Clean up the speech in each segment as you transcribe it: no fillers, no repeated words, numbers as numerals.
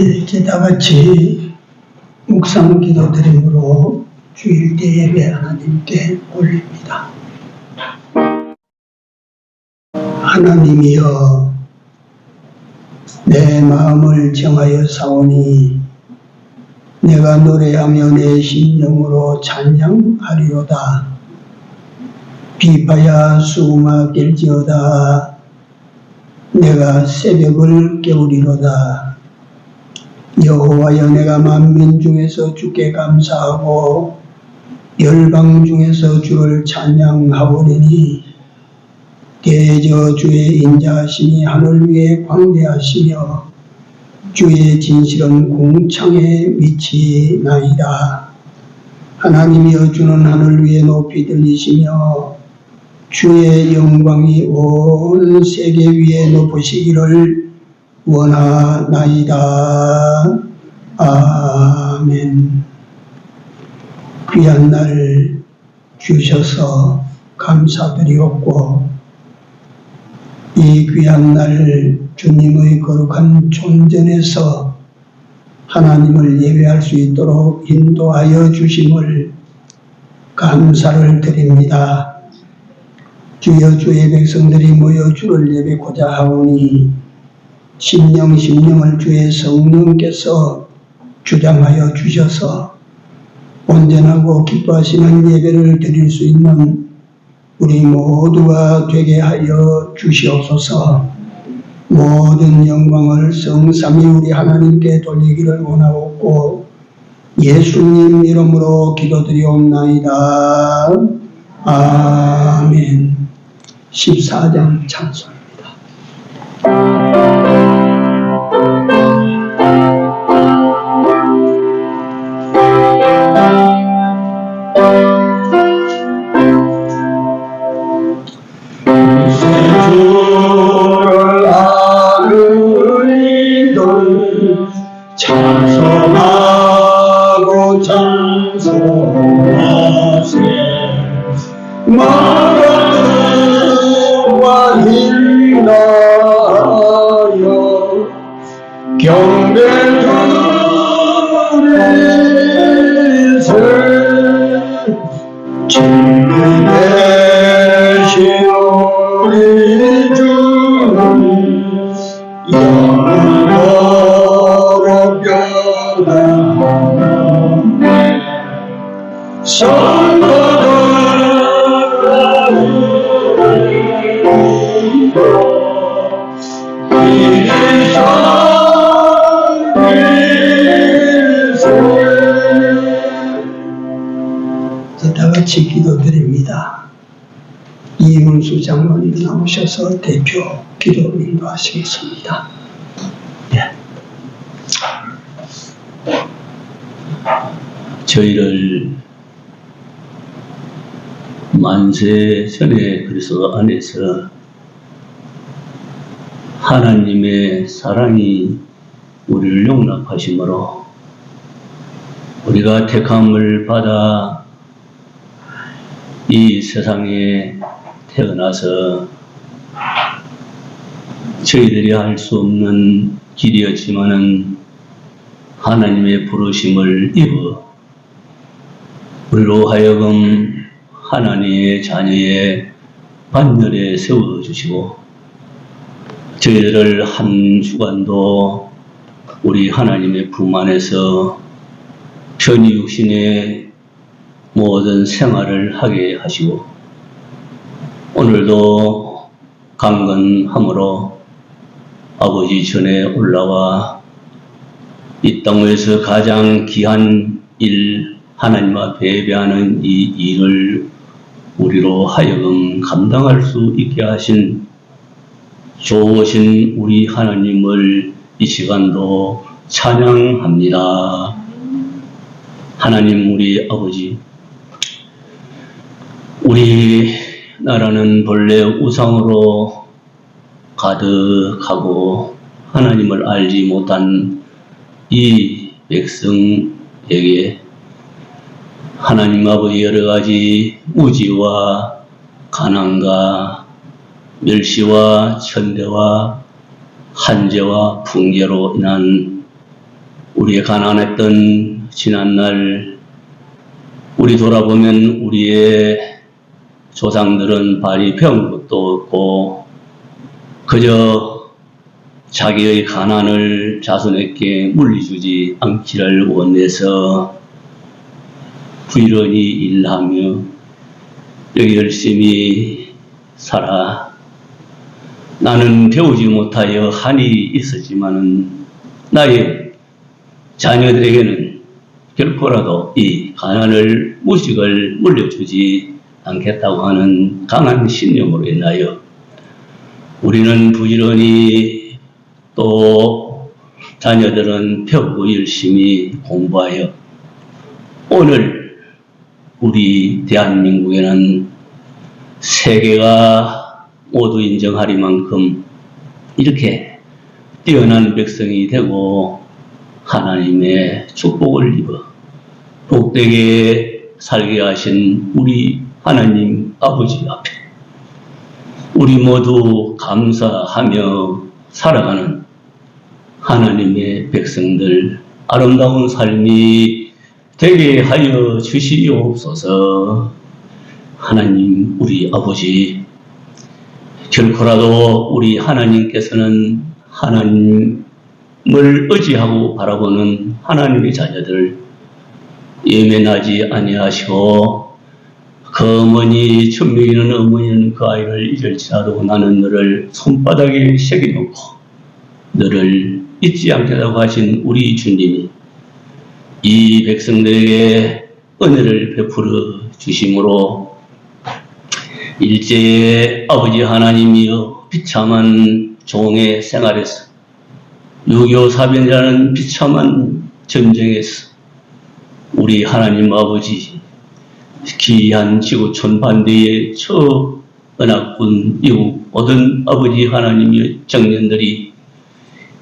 이제 다같이 묵상 기도드림으로 주일대 예배 하나님께 올립니다. 하나님이여, 내 마음을 정하여 사오니 내가 노래하며 내 심령으로 찬양하리로다. 비파야 수음악일지어다. 내가 새벽을 깨우리로다. 여호와여, 내가 만민 중에서 주께 감사하고 열방 중에서 주를 찬양하오리니, 대저 주의 인자하심이 하늘 위에 광대하시며 주의 진실은 궁창에 미치나이다. 하나님이여, 주는 하늘 위에 높이 들리시며 주의 영광이 온 세계 위에 높으시기를 원하나이다. 아멘. 귀한 날을 주셔서 감사드리옵고, 이 귀한 날 주님의 거룩한 존전에서 하나님을 예배할 수 있도록 인도하여 주심을 감사를 드립니다. 주여, 주의 백성들이 모여 주를 예배고자 하오니 심령을 주의 성령께서 주장하여 주셔서 온전하고 기뻐하시는 예배를 드릴 수 있는 우리 모두가 되게 하여 주시옵소서. 모든 영광을 성삼위 우리 하나님께 돌리기를 원하옵고, 예수님 이름으로 기도드리옵나이다. 아멘. 14장 찬송입니다. 주를 아는 이들 찬송하고 찬송하세. 마라와 인하여 경배드리세. 진리 되신 우리 주는 영원토록 변함없네. 다같이 기도드립니다. 이문수 장로님 나오셔서 대표 기도 인도하시겠습니다. 예. 저희를 만세 전에 그리스도 안에서 하나님의 사랑이 우리를 용납하심으로 우리가 택함을 받아 이 세상에 태어나서 저희들이 할 수 없는 길이었지만은 하나님의 부르심을 입어 우리로 하여금 하나님의 자녀의 반열에 세워주시고, 저희들을 한 주간도 우리 하나님의 품 안에서 편히 육신의 모든 생활을 하게 하시고, 오늘도 강건함으로 아버지 전에 올라와 이 땅에서 가장 귀한 일, 하나님 앞에 예배하는 이 일을 우리로 하여금 감당할 수 있게 하신 좋으신 우리 하나님을 이 시간도 찬양합니다. 하나님, 우리 아버지, 우리 나라는 본래 우상으로 가득하고 하나님을 알지 못한 이 백성에게 하나님 아버지 여러 가지 무지와 가난과 멸시와 천대와 한재와 붕괴로 인한 우리의 가난했던 지난날 우리 돌아보면 우리의 조상들은 발이 배운 것도 없고 그저 자기의 가난을 자손에게 물리주지 않기를 원해서 부지런히 일하며 여기 열심히 살아. 나는 배우지 못하여 한이 있었지만은 나의 자녀들에게는 결코라도 이 가난을 무식을 물려주지 않겠다고 하는 강한 신념으로 인하여 우리는 부지런히 또 자녀들은 배우고 열심히 공부하여 오늘 우리 대한민국에는 세계가 모두 인정하리만큼 이렇게 뛰어난 백성이 되고 하나님의 축복을 입어 복되게 살게 하신 우리 하나님 아버지 앞에 우리 모두 감사하며 살아가는 하나님의 백성들 아름다운 삶이 되게 하여 주시옵소서. 하나님 우리 아버지, 결코라도 우리 하나님께서는 하나님을 의지하고 바라보는 하나님의 자녀들 예면하지 아니하시고 그 어머니 천명이는 어머니는 그 아이를 잊을지라도 나는 너를 손바닥에 새겨놓고 너를 잊지 않겠다고 하신 우리 주님이 이 백성들에게 은혜를 베풀어 주심으로 일제의 아버지 하나님이여 비참한 종의 생활에서 6.25 사변이라는 비참한 전쟁에서 우리 하나님 아버지 기이한 지구촌 반대의 저 은하군 이국 모든 아버지 하나님의 청년들이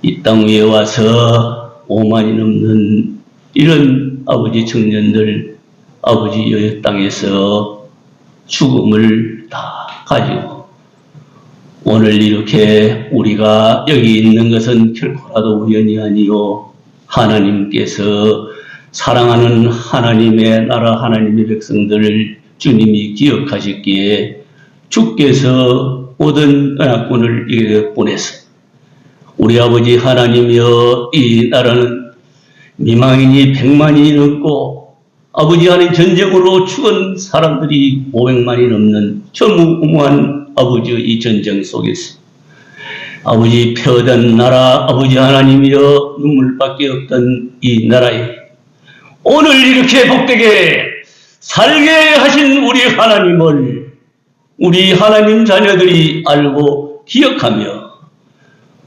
이 땅 위에 와서 5만이 넘는 이런 아버지 청년들 아버지 여의 땅에서 죽음을 다 가지고 오늘 이렇게 우리가 여기 있는 것은 결코라도 우연이 아니요 하나님께서 사랑하는 하나님의 나라 하나님의 백성들을 주님이 기억하셨기에 주께서 모든 은하군을 이렇게 보내서 우리 아버지 하나님이여 이 나라는 미망인이 100만이 넘고 아버지 하나님 전쟁으로 죽은 사람들이 500만이 넘는 전무후무한 아버지의 이 전쟁 속에서 아버지 폐허된 나라 아버지 하나님이여 눈물밖에 없던 이 나라에 오늘 이렇게 복되게 살게 하신 우리 하나님을 우리 하나님 자녀들이 알고 기억하며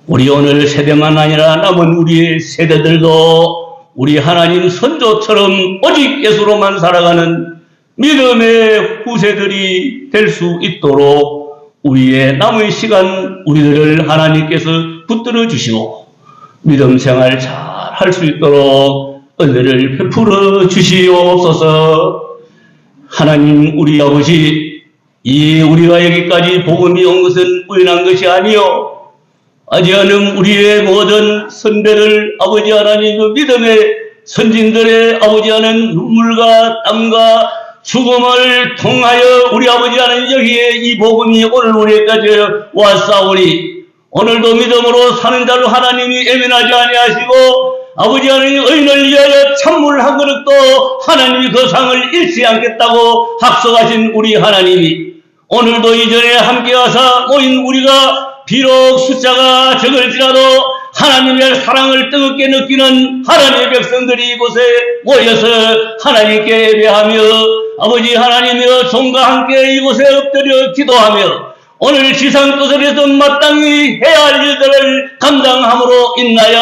우리 오늘 세대만 아니라 남은 우리의 세대들도 우리 하나님 선조처럼 오직 예수로만 살아가는 믿음의 후세들이 될 수 있도록 우리의 남은 시간 우리들을 하나님께서 붙들어 주시고 믿음 생활 잘 할 수 있도록 은혜를 베풀어 주시옵소서. 하나님 우리 아버지 이 우리가 여기까지 복음이 온 것은 우연한 것이 아니요 아지않은 우리의 모든 선배들 아버지 하나님 그 믿음의 선진들의 아버지 하나님 눈물과 땀과 죽음을 통하여 우리 아버지 하나님 여기에 이 복음이 오늘 우리까지 왔사오니 오늘도 믿음으로 사는 자로 하나님이 애면하지 아니하시고 아버지 하나님 의인을 위하여 찬물 한 그릇도 하나님이 그 상을 잃지 않겠다고 약속하신 우리 하나님이 오늘도 이전에 함께 와서 모인 우리가 비록 숫자가 적을지라도 하나님의 사랑을 뜨겁게 느끼는 하나님의 백성들이 이곳에 모여서 하나님께 예배하며 아버지 하나님이여 종과 함께 이곳에 엎드려 기도하며 오늘 지상 끝에서 마땅히 해야 할 일들을 감당함으로 인하여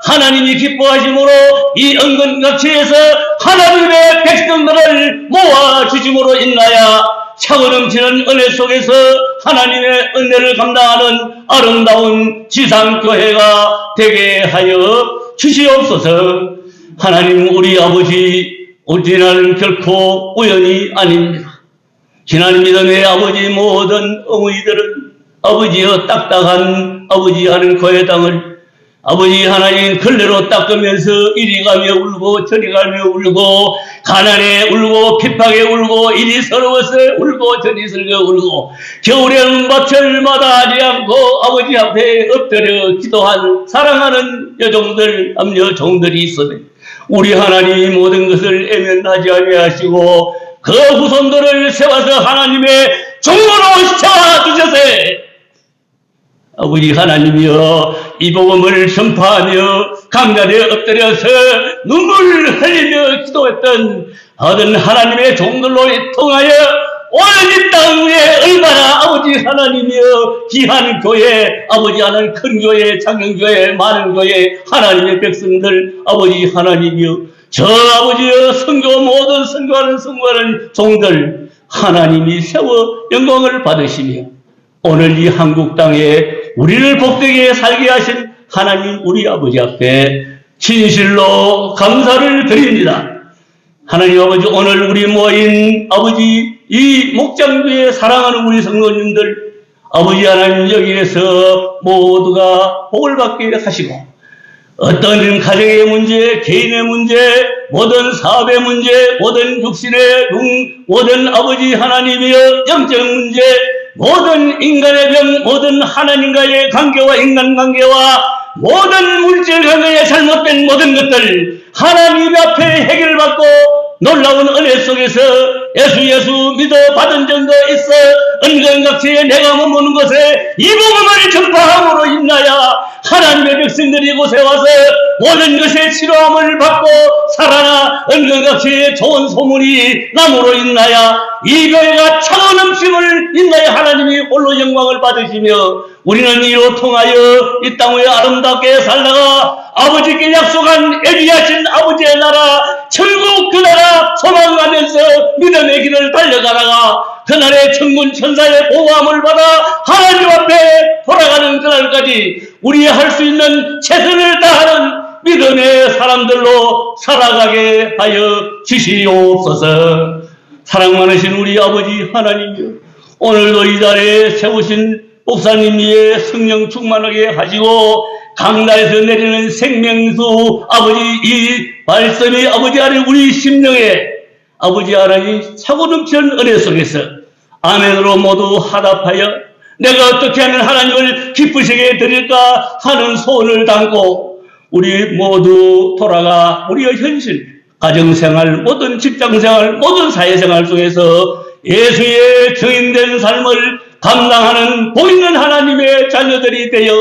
하나님이 기뻐하심으로 이 은근각지에서 하나님의 백성들을 모아주심으로 인하여 차고 넘치는 은혜 속에서 하나님의 은혜를 감당하는 아름다운 지상교회가 되게 하여 주시옵소서. 하나님 우리 아버지 오지나는 결코 우연이 아닙니다. 지난 믿음의 아버지 모든 어머니들은 아버지여 딱딱한 아버지 하는 교회 땅을 아버지 하나님 걸레로 닦으면서 이리 가며 울고 저리 가며 울고 가난에 울고 핍박에 울고 이리 서러워서 울고 저리 설거 울고 겨울에는 밭을마다 하지 않고 아버지 앞에 엎드려 기도한 사랑하는 여종들 남녀 종들이 있으니 우리 하나님이 모든 것을 애면하지 아니하시고 그 후손들을 세워서 하나님의 종으로 세워주셔세. 아버지 하나님이여 이 복음을 전파하며 강단에 엎드려서 눈물을 흘리며 기도했던 하던 하나님의 종들로 통하여 오늘 이 땅 위에 얼마나 아버지 하나님이여 귀한 교회 아버지 하나님 큰 교회 작은 교회 많은 교회 하나님의 백성들 아버지 하나님이여 저 아버지여 선교 모든 선교하는 종들 하나님이 세워 영광을 받으시며 오늘 이 한국 땅에 우리를 복되게 살게 하신 하나님 우리 아버지 앞에 진실로 감사를 드립니다. 하나님 아버지 오늘 우리 모인 아버지 이 목장교회 사랑하는 우리 성도님들 아버지 하나님 여기에서 모두가 복을 받게 하시고 어떤 가정의 문제, 개인의 문제, 모든 사업의 문제, 모든 육신의 모든 아버지 하나님이여 영적 문제 모든 인간의 병, 모든 하나님과의 관계와 인간관계와 모든 물질 관계에 잘못된 모든 것들 하나님 앞에 해결받고 놀라운 은혜 속에서 예수 믿어 받은 정도 있어 은근각지에 내가 머무는 곳에 이 복음을 전파함으로 인하여 하나님의 백성들이 이곳에 와서 모든 것에 치료함을 받고 살아나 은근각지에 좋은 소문이 남으로 인하여 이 교회가 차가운 음식을 인하여 하나님이 홀로 영광을 받으시며 우리는 이로 통하여 이 땅 위에 아름답게 살다가 아버지께 약속한 예비하신 아버지의 나라 천국 그 나라 소망하면서 믿음의 길을 달려가다가 그날의 천군 천사의 보호함을 받아 하나님 앞에 돌아가는 그날까지 우리 할 수 있는 최선을 다하는 믿음의 사람들로 살아가게 하여 주시옵소서. 사랑 많으신 우리 아버지 하나님이여 오늘도 이 자리에 세우신 목사님 위에 성령 충만하게 하시고 강단에서 내리는 생명수 아버지 이 말씀이 아버지 하나님 우리 심령에 아버지 하나님 차고 넘치는 은혜 속에서 아멘으로 모두 화답하여 내가 어떻게 하면 하나님을 기쁘시게 드릴까 하는 소원을 담고 우리 모두 돌아가 우리의 현실 가정생활 모든 직장생활 모든 사회생활 속에서 예수의 증인된 삶을 감당하는 복 있는 하나님의 자녀들이 되어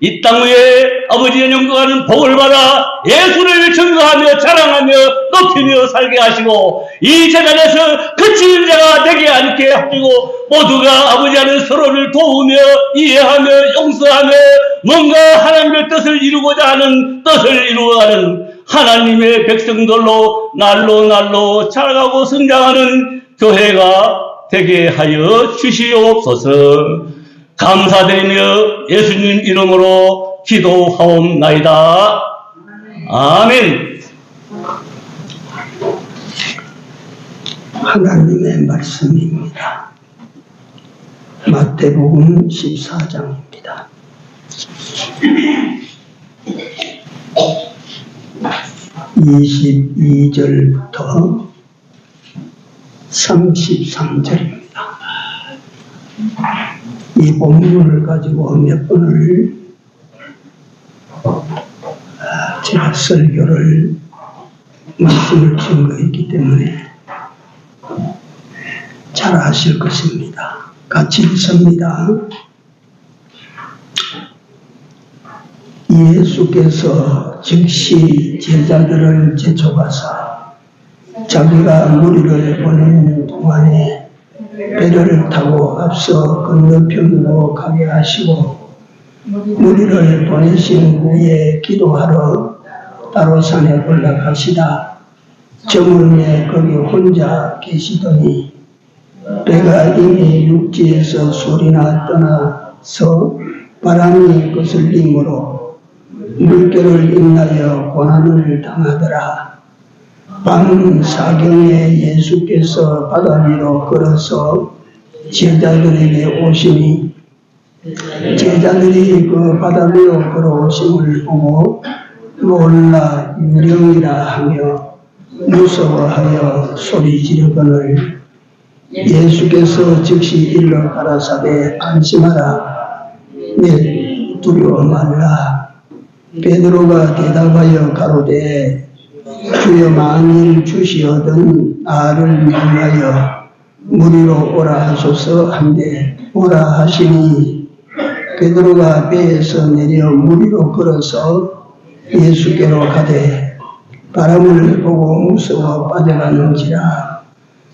이 땅 위에 아버지의 영광하는 복을 받아 예수를 증거하며 자랑하며 높이며 살게 하시고 이 재단에서 그치는 자가 되게 않게 하시고 모두가 아버지 하는 서로를 도우며 이해하며 용서하며 뭔가 하나님의 뜻을 이루고자 하는 뜻을 이루어가는 하나님의 백성들로 날로 자라가고 성장하는 교회가 되게 하여 주시옵소서. 감사드리며 예수님 이름으로 기도하옵나이다. 아멘. 하나님의 말씀입니다. 마태복음 14장입니다. 22절부터 33절입니다. 이 본문을 가지고 몇 번을 제가 설교를 말씀을 증거했기 때문에 잘 아실 것입니다. 같이 읽습니다. 예수께서 즉시 제자들을 제쳐가사 자기가 무리를 보내는 동안에 배를 타고 앞서 건너편으로 가게 하시고 무리를 보내신 후에 기도하러 따로 산에 올라가시다 저물매 거기 혼자 계시더니 배가 이미 육지에서 소리나 떠나서 바람이 거슬림으로 물결을 인하여 고난을 당하더라. 밤 사경에 예수께서 바다 위로 걸어서 제자들에게 오시니 제자들이 그 바다 위로 걸어오심을 보고 놀라 유령이라 하며 무서워하여 소리 지르거늘 예수께서 즉시 일러 가라사대 안심하라 내 두려워 말라. 베드로가 대답하여 가로되 주여 만일 주시어든 나를 명하여 무리로 오라 하소서 한데 오라 하시니 베드로가 배에서 내려 무리로 걸어서 예수께로 가되 바람을 보고 무서워 빠져가는지라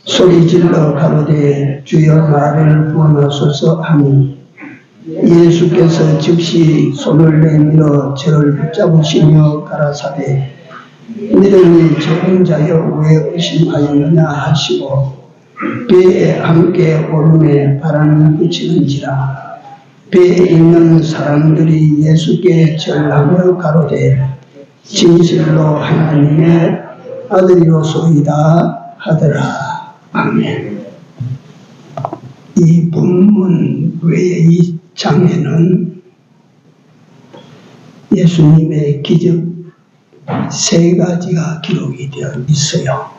소리질러 가로되 주여 나를 구원하소서 하니 예수께서 즉시 손을 내밀어 저를 붙잡으시며 가라사대 믿음이 적은 자여 왜 의심하였느냐 하시고 배에 함께 오름에 바람이 붙이는지라 배에 있는 사람들이 예수께 절하며 가로되 진실로 하나님의 아들이로소이다 하더라. 아멘. 이 본문 외에 이 장에는 예수님의 기적 3가지가 기록이 되어 있어요.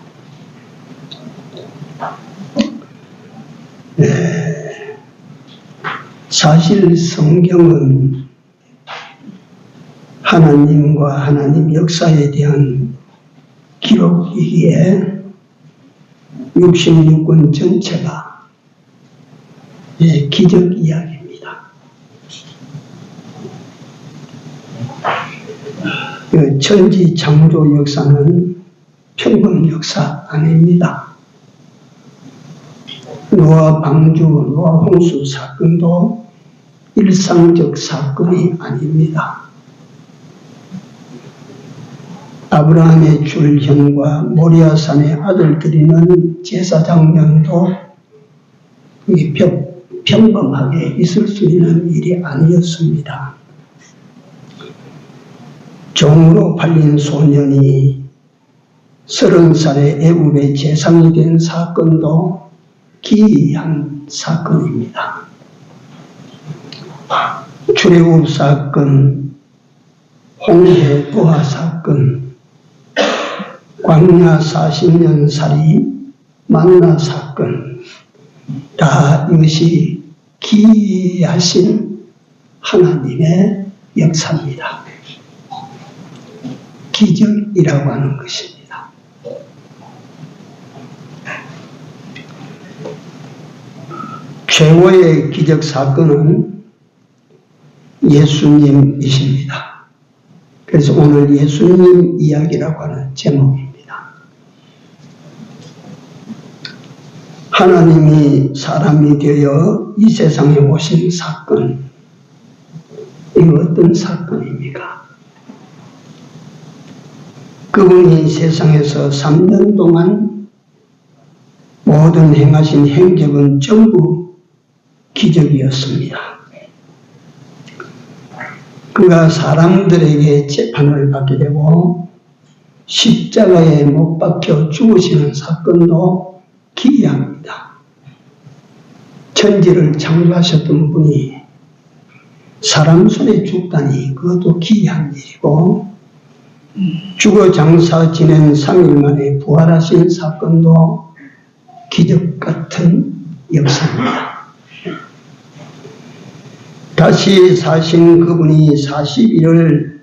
사실 성경은 하나님과 하나님 역사에 대한 기록이기에 66권 전체가 기적 이야기입니다. 천지 창조 역사는 평범 역사 아닙니다. 노아 방주, 노아 홍수 사건도 일상적 사건이 아닙니다. 아브라함의 출현과 모리아산의 아들 드리는 제사 장면도 평범하게 있을 수 있는 일이 아니었습니다. 종으로 팔린 소년이 30살의 애굽의 제상이 된 사건도 기이한 사건입니다. 출애굽 사건, 홍해 부하 사건, 광야 40년 살이 만나 사건, 다 이것이 기이하신 하나님의 역사입니다. 기적이라고 하는 것입니다. 최고의 기적 사건은 예수님이십니다. 그래서 오늘 예수님 이야기라고 하는 제목입니다. 하나님이 사람이 되어 이 세상에 오신 사건, 이거 어떤 사건입니까? 그분이 세상에서 3년 동안 모든 행하신 행적은 전부 기적이었습니다. 그가 사람들에게 재판을 받게 되고 십자가에 못 박혀 죽으시는 사건도 기이합니다. 천지를 창조하셨던 분이 사람 손에 죽다니 그것도 기이한 일이고 죽어 장사 지낸 3일 만에 부활하신 사건도 기적 같은 역사입니다. 다시 사신 그분이 40일을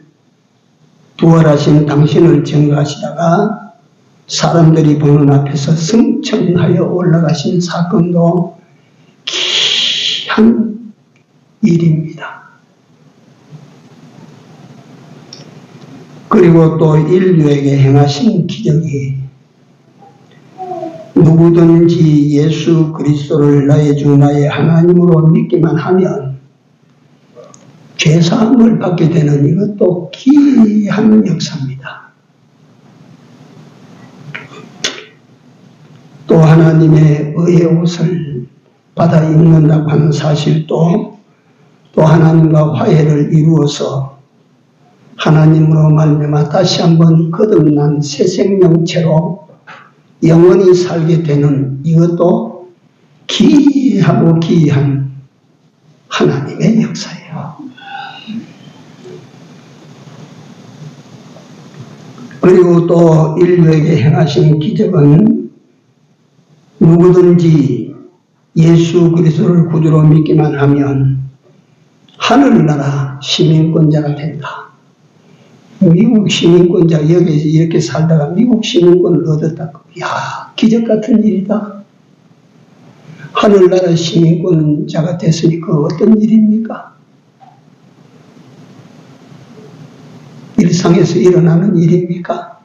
부활하신 당신을 증거하시다가 사람들이 보는 앞에서 승천하여 올라가신 사건도 기이한 일입니다. 그리고 또 인류에게 행하신 기적이 누구든지 예수 그리스도를 나의 주 나의 하나님으로 믿기만 하면 죄사함을 받게 되는 이것도 기이한 역사입니다. 또 하나님의 의의 옷을 받아 입는다고 하는 사실도 또 하나님과 화해를 이루어서 하나님으로 말미암아 다시 한번 거듭난 새 생명체로 영원히 살게 되는 이것도 기이하고 기이한 하나님의 역사예요. 그리고 또 인류에게 행하신 기적은 누구든지 예수 그리스도를 구주로 믿기만 하면 하늘나라 시민권자가 된다. 미국 시민권자 여기서 이렇게 살다가 미국 시민권을 얻었다고. 야, 기적 같은 일이다. 하늘나라 시민권자가 됐으니 그 어떤 일입니까? 일상에서 일어나는 일입니까?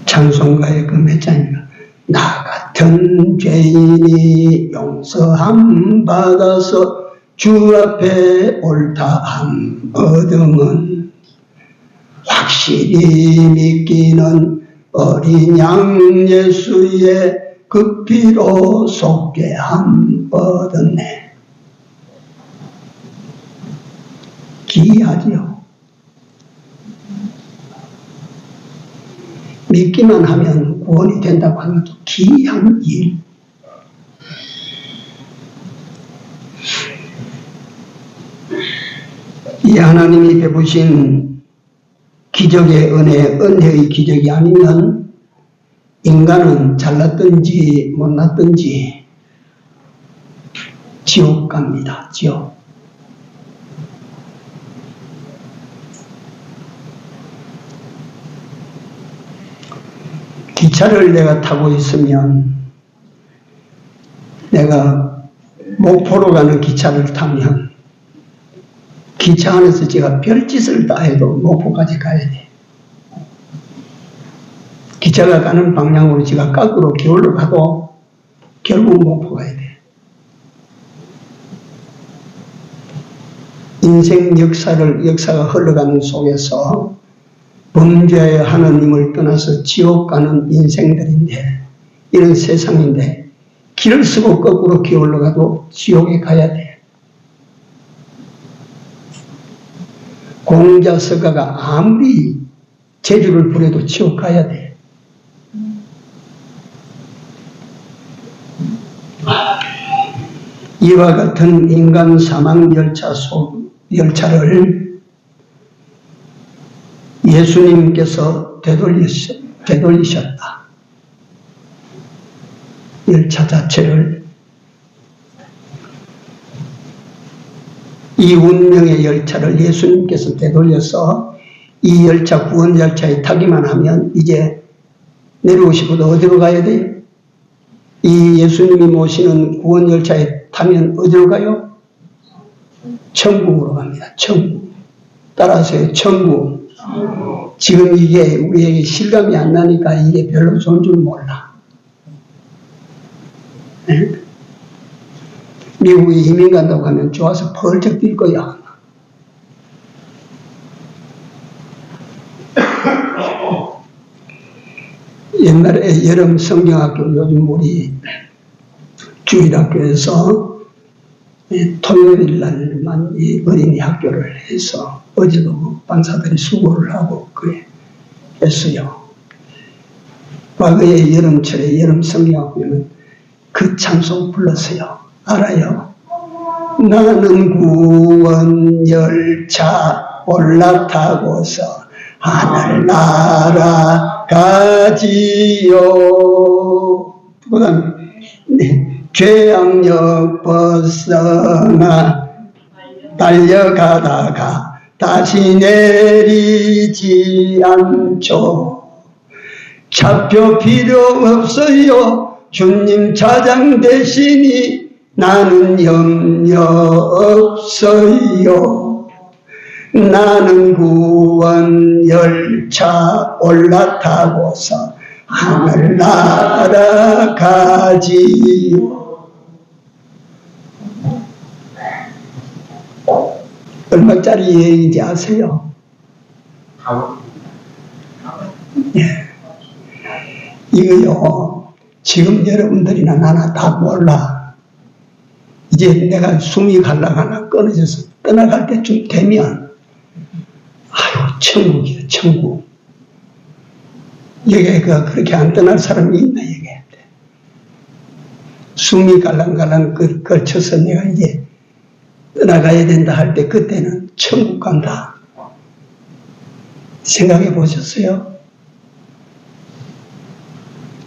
찬송가의 그 몇 장인가? 나 같은 죄인이 용서함 받아서 주 앞에 옳다함 얻음은 확실히 믿기는 어린 양 예수의 그 피로 속죄함 얻었네. 기이하지요. 믿기만 하면 구원이 된다고 하는 것도 기이한 일. 이 하나님이 베푸신 기적의 은혜, 은혜의 기적이 아니면 인간은 잘났든지 못났든지 지옥 갑니다. 지옥. 기차를 내가 타고 있으면, 내가 목포로 가는 기차를 타면 기차 안에서 제가 별짓을 다 해도 목포까지 가야 돼. 기차가 가는 방향으로 제가 거꾸로 기울러 가도 결국 목포 가야 돼. 인생 역사가 흘러가는 속에서 범죄의 하나님을 떠나서 지옥 가는 인생들인데, 이런 세상인데 길을 쓰고 거꾸로 기울러 가도 지옥에 가야 돼. 공자서가가 아무리 재주를 부려도 지옥 가야 돼. 이와 같은 인간 사망 열차를 예수님께서 되돌리셨다. 열차 자체를, 이 운명의 열차를 예수님께서 되돌려서 이 열차, 구원 열차에 타기만 하면 이제 내려오시고도 어디로 가야 돼요? 이 예수님이 모시는 구원 열차에 타면 어디로 가요? 천국으로 갑니다. 천국. 따라서요, 천국. 지금 이게 우리에게 실감이 안 나니까 이게 별로 좋은 줄 몰라. 네? 미국에 이민 간다고 하면 좋아서 펄쩍 뛸 거야. 옛날에 여름 성경학교, 요즘 우리 주일학교에서 토요일 날만 이 어린이 학교를 해서 어제도 방사들이 수고를 하고 그래 했어요. 과거에 여름철에 여름 성경학교는 그 찬송 불렀어요. 알아요? 나는 구원 열차 올라타고서 하늘 날아가지요. 그 다음에 죄악력 벗어나 달려가다가 다시 내리지 않죠. 차표 필요 없어요. 주님 차장 대신이 나는 염려 없어요. 나는 구원 열차 올라타고서 하늘 날아가지요. 얼마짜리 여행인지 아세요? 예. 이거요, 지금 여러분들이나 나나 다 몰라. 이제 내가 숨이 갈라가나 끊어져서 떠나갈 때쯤 되면, 아유, 천국이다, 천국. 여기에 그렇게 안 떠날 사람이 있나, 여기. 숨이 갈랑갈랑 걸쳐서 내가 이제 떠나가야 된다 할 때 그때는 천국 간다. 생각해 보셨어요?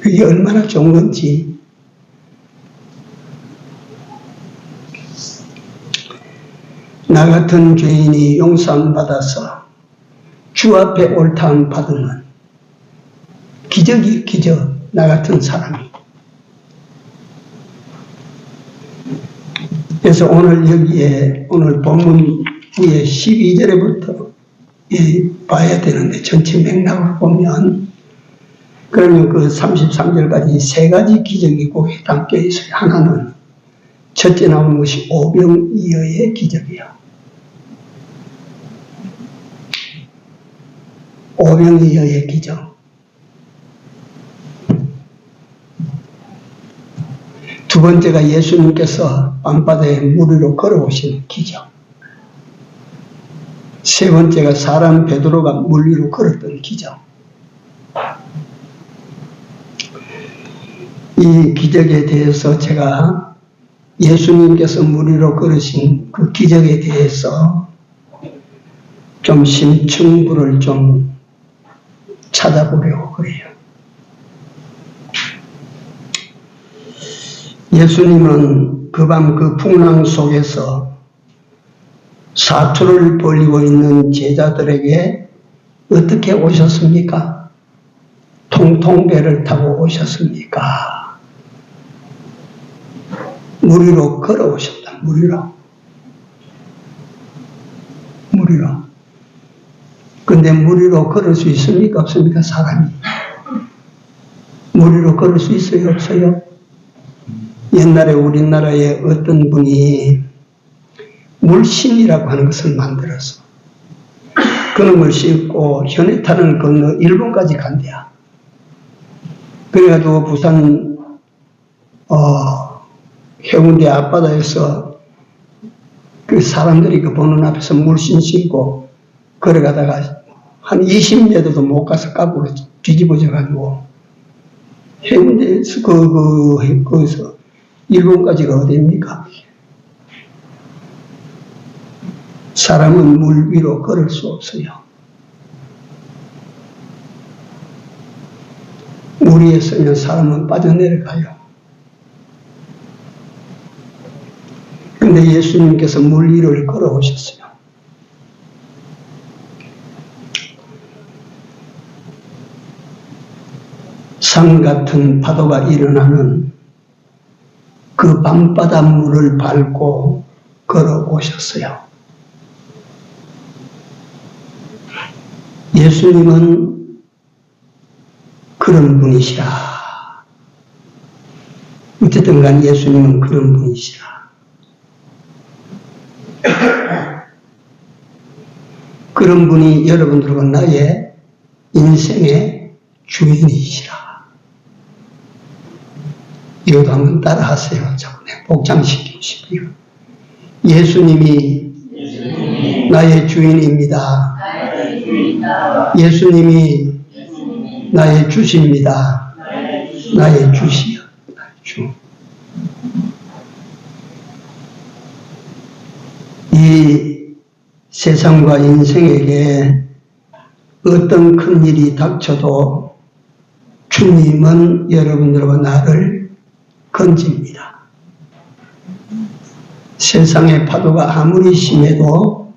그게 얼마나 좋은 건지. 나 같은 죄인이 용서함 받아서 주 앞에 옳다함 받으면 기적이에요, 기적. 나 같은 사람이. 그래서 오늘 여기에, 오늘 본문 위에 12절에부터 봐야 되는데, 전체 맥락을 보면, 그러면 그 33절까지 세 가지 기적이 거기에 담겨 있어요. 하나는, 첫째 나오는 것이 오병이어의 기적이야. 오병이어의 기적. 두 번째가 예수님께서 밤바다에 물 위로 걸어오시는 기적. 세 번째가 사람 베드로가 물 위로 걸었던 기적. 이 기적에 대해서 제가 예수님께서 물 위로 걸으신 그 기적에 대해서 좀 심층부를 좀 찾아보려고 그래요. 예수님은 그 밤 그 풍랑 속에서 사투를 벌이고 있는 제자들에게 어떻게 오셨습니까? 통통배를 타고 오셨습니까? 물 위로 걸어오셨다. 물 위로. 물 위로. 근데 물 위로 걸을 수 있습니까? 없습니까? 사람이. 물 위로 걸을 수 있어요? 없어요? 옛날에 우리나라에 어떤 분이 물신이라고 하는 것을 만들어서 그런 걸 싣고 현해탄을 건너 일본까지 간대야. 그래가지고 부산 해운대 앞바다에서 그 사람들이 그 보는 앞에서 물신 싣고 걸어가다가 한 20m도 못 가서 까불어 뒤집어져가지고 해운대에서 거기서 일본까지가 어디입니까? 사람은 물 위로 걸을 수 없어요. 물 위에 서면 사람은 빠져내려가요. 근데 예수님께서 물 위를 걸어오셨어요. 산 같은 파도가 일어나는 그 밤바닷물을 밟고 걸어오셨어요. 예수님은 그런 분이시라. 어쨌든 간 예수님은 그런 분이시라. 그런 분이 여러분들과 나의 인생의 주인이시라. 이것도 한번 따라 하세요. 자꾸 복장시키고 싶어요. 예수님이 나의 주인입니다. 예수님이 나의 주십니다. 나의 주시여. 주. 이 세상과 인생에게 어떤 큰 일이 닥쳐도 주님은 여러분들과 나를 건집니다. 세상의 파도가 아무리 심해도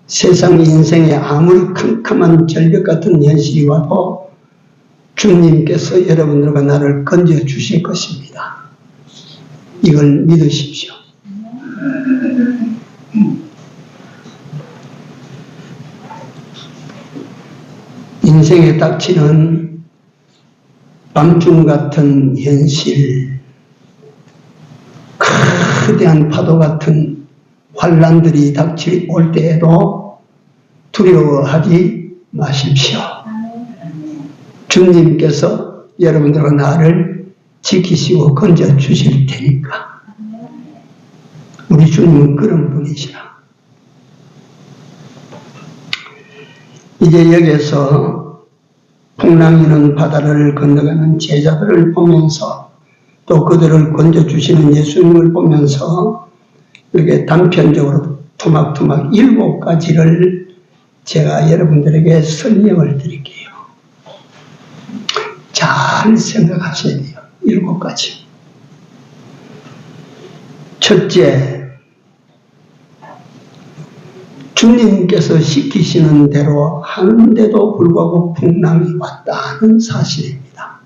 세상 인생에 아무리 캄캄한 절벽 같은 현실이 와도 주님께서 여러분들과 나를 건져 주실 것입니다. 이걸 믿으십시오. 인생에 닥치는 밤중 같은 현실, 거대한 파도 같은 환난들이 올 때에도 두려워하지 마십시오. 주님께서 여러분들과 나를 지키시고 건져 주실 테니까. 우리 주님은 그런 분이시라. 이제 여기서 풍랑이는 바다를 건너가는 제자들을 보면서 또 그들을 건져주시는 예수님을 보면서 이렇게 단편적으로 토막토막 7가지를 제가 여러분들에게 설명을 드릴게요. 잘 생각하셔야 돼요. 7가지. 첫째, 주님께서 시키시는 대로 하는데도 불구하고 풍랑이 왔다는 사실입니다.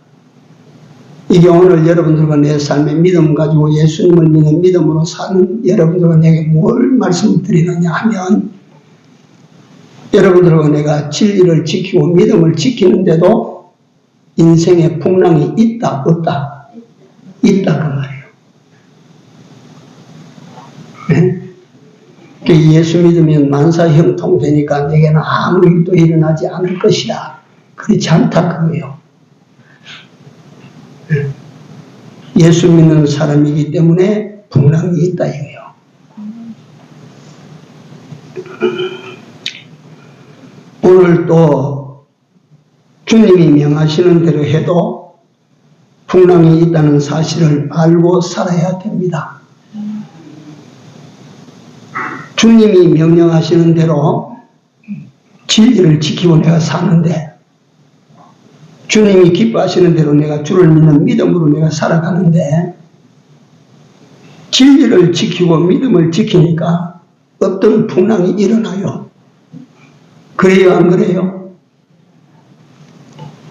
이게 오늘 여러분들과 내 삶의 믿음 가지고 예수님을 믿는 믿음으로 사는 여러분들과 내게 뭘 말씀드리느냐 하면, 여러분들과 내가 진리를 지키고 믿음을 지키는데도 인생에 풍랑이 있다 없다? 있다 그 말이에요. 네? 예수 믿으면 만사형통되니까 내게는 아무 일도 일어나지 않을 것이다. 그렇지 않다 그거예요. 예수 믿는 사람이기 때문에 풍랑이 있다 이거예요. 오늘 또 주님이 명하시는 대로 해도 풍랑이 있다는 사실을 알고 살아야 됩니다. 주님이 명령하시는 대로 진리를 지키고 내가 사는데, 주님이 기뻐하시는 대로 내가 주를 믿는 믿음으로 내가 살아가는데, 진리를 지키고 믿음을 지키니까 어떤 풍랑이 일어나요. 그래요, 안 그래요?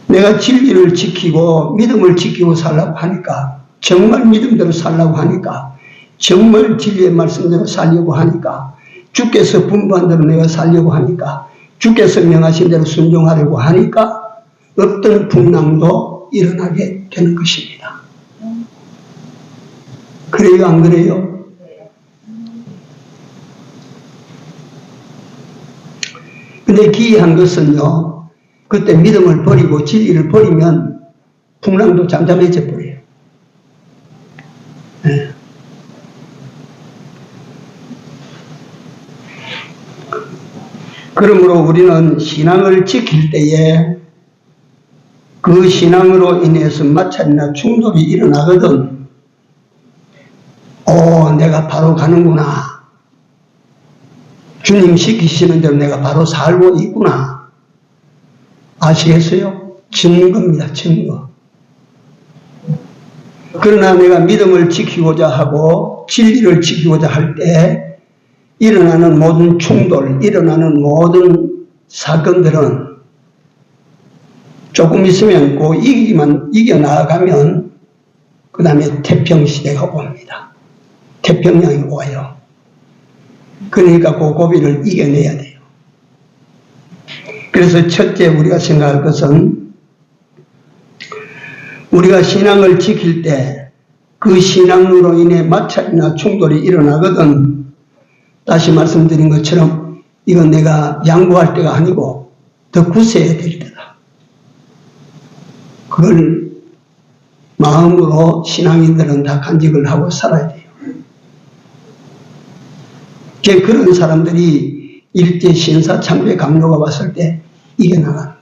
내가 진리를 지키고 믿음을 지키고 살라고 하니까, 정말 믿음대로 살라고 하니까, 정말 진리의 말씀대로 살려고 하니까, 주께서 분부한 대로 내가 살려고 하니까, 주께서 명하신 대로 순종하려고 하니까 어떤 풍랑도 일어나게 되는 것입니다. 그래요, 안 그래요? 근데 기이한 것은요, 그때 믿음을 버리고 진리를 버리면 풍랑도 잠잠해져 버려요. 네. 그러므로 우리는 신앙을 지킬 때에 그 신앙으로 인해서 마찰이나 충돌이 일어나거든. 내가 바로 가는구나. 주님 시키시는 대로 내가 바로 살고 있구나. 아시겠어요? 증거입니다, 증거. 그러나 내가 믿음을 지키고자 하고 진리를 지키고자 할 때 일어나는 모든 충돌, 일어나는 모든 사건들은 조금 있으면 그 이겨나가면 그 다음에 태평시대가 옵니다. 태평양이 와요. 그러니까 그 고비를 이겨내야 돼요. 그래서 첫째 우리가 생각할 것은, 우리가 신앙을 지킬 때 그 신앙으로 인해 마찰이나 충돌이 일어나거든. 다시 말씀드린 것처럼 이건 내가 양보할 때가 아니고 더 굳세야 될 때다. 그걸 마음으로 신앙인들은 다 간직을 하고 살아야 돼요. 그런 사람들이 일제 신사참배 강요가 왔을 때 이겨나가는 거예요.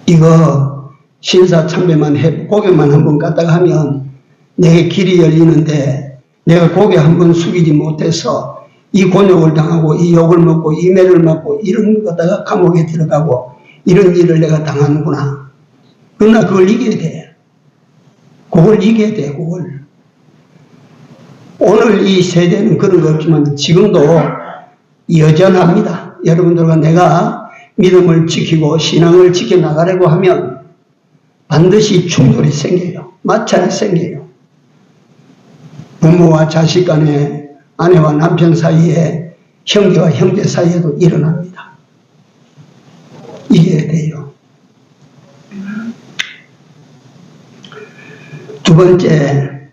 이거 신사참배만 해, 고개만 한번 갖다가 하면 내게 길이 열리는데, 내가 고개 한번 숙이지 못해서 이 곤욕을 당하고 이 욕을 먹고 이 매를 맞고 이런 거다가 감옥에 들어가고 이런 일을 내가 당하는구나. 그러나 그걸 이겨야 돼. 그걸 이겨야 돼, 그걸. 오늘 이 세대는 그런 거 없지만 지금도 여전합니다. 여러분들과 내가 믿음을 지키고 신앙을 지켜나가려고 하면 반드시 충돌이 생겨요. 마찰이 생겨요. 부모와 자식 간에, 아내와 남편 사이에, 형제와 형제 사이에도 일어납니다. 이겨야 돼요. 두 번째,